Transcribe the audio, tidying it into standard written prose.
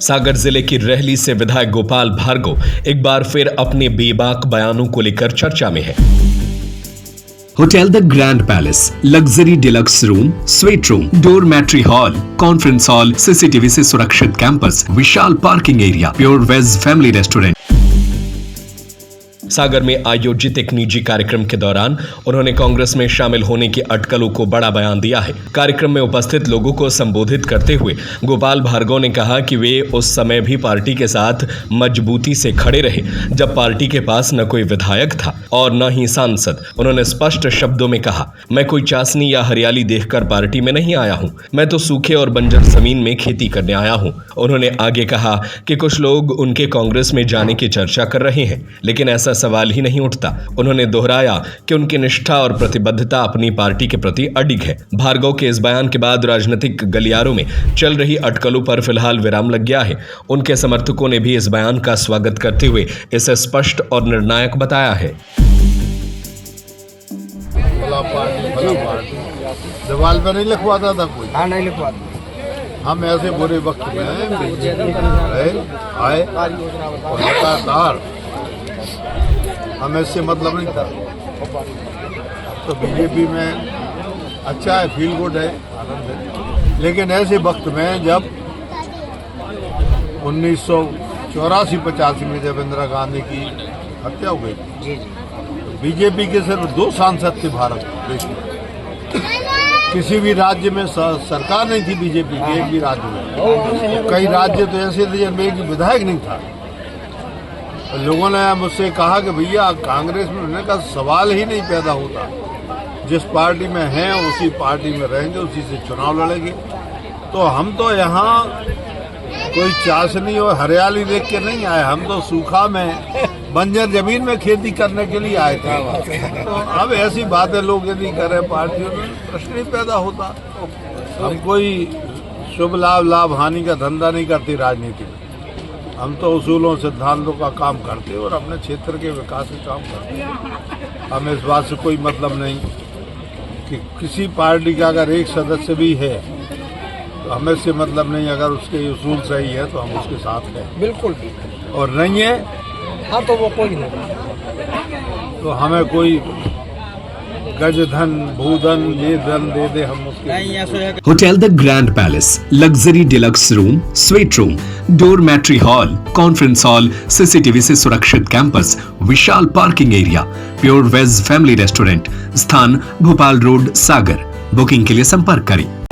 सागर जिले की रहली से विधायक गोपाल भार्गव एक बार फिर अपने बेबाक बयानों को लेकर चर्चा में है। Hotel the grand palace, luxury deluxe room, suite room, dormitory hall, conference hall, CCTV से सुरक्षित कैंपस, विशाल parking area, pure veg family restaurant. Sagar में आयोजित एक निजी कार्यक्रम के दौरान उन्होंने कांग्रेस में शामिल होने की अटकलों को बड़ा बयान दिया है। कार्यक्रम में उपस्थित लोगों को संबोधित करते हुए गोपाल भार्गव ने कहा कि वे उस समय भी पार्टी के साथ मजबूती से खड़े रहे जब पार्टी के पास न कोई विधायक था और न ही सांसद। उन्होंने स्पष्ट शब्दों में कहा, मैं कोई चासनी या हरियाली देखकर पार्टी में नहीं आया हूं, मैं तो सूखे और बंजर जमीन में खेती करने आया हूं। उन्होंने आगे कहा कि कुछ लोग उनके कांग्रेस में जाने की चर्चा कर रहे हैं, लेकिन ऐसा सवाल ही नहीं उठता। उन्होंने दोहराया कि उनकी निष्ठा और प्रतिबद्धता अपनी पार्टी के प्रति अडिग है। भार्गव के इस बयान के बाद राजनीतिक गलियारों में चल रही अटकलों पर फिलहाल विराम लग गया है। उनके समर्थकों ने भी इस बयान का स्वागत करते हुए इसे स्पष्ट और निर्णायक बताया है। दीवार पर नहीं लिखवाता था कोई। हाँ, नहीं लिखवाता। हम ऐसे बुरे वक्त में आए और लगातार हमें इससे मतलब नहीं था। तो बीजेपी में अच्छा है, फील गुड है, आनंद है, लेकिन ऐसे वक्त में जब 1984-85 में जब इंदिरा गांधी की हत्या हो गई, तो बीजेपी के सिर्फ 2 सांसद थे भारत देश में। किसी भी राज्य में सरकार नहीं थी बीजेपी की, एक भी राज्य में। कई राज्य तो ऐसे थे जिनमें एक विधायक नहीं था। लोगों ने मुझसे कहा कि भैया कांग्रेस में रहने का सवाल ही नहीं पैदा होता, जिस पार्टी में हैं उसी पार्टी में रहेंगे, उसी से चुनाव लड़ेंगे। तो हम तो यहाँ कोई चाशनी और हरियाली देख के नहीं आए, हम तो सूखा में बंजर जमीन में खेती करने के लिए आए थे। तो अब ऐसी बातें लोग यदि करें पार्टियों में, प्रश्न ही पैदा होता। हम कोई शुभ लाभ हानि का धंधा नहीं करती राजनीति में। हम तो उसूलों सिद्धांतों का काम करते और अपने क्षेत्र के विकास का काम करते। हमें इस बात से कोई मतलब नहीं कि किसी पार्टी का अगर एक सदस्य भी है तो हमें इससे मतलब नहीं। अगर उसके उसूल सही है तो हम उसके साथ हैं, बिल्कुल। और नहीं है हाँ तो वो कोई नहीं। तो हमें कोई गजधन भूधन ये धन दे दे, हम उसके। Hotel the grand palace, luxury deluxe room, suite room, dormitory hall, conference hall, CCTV से सुरक्षित कैंपस, विशाल parking area, pure veg family restaurant. स्थान भोपाल रोड, सागर। बुकिंग के लिए संपर्क करें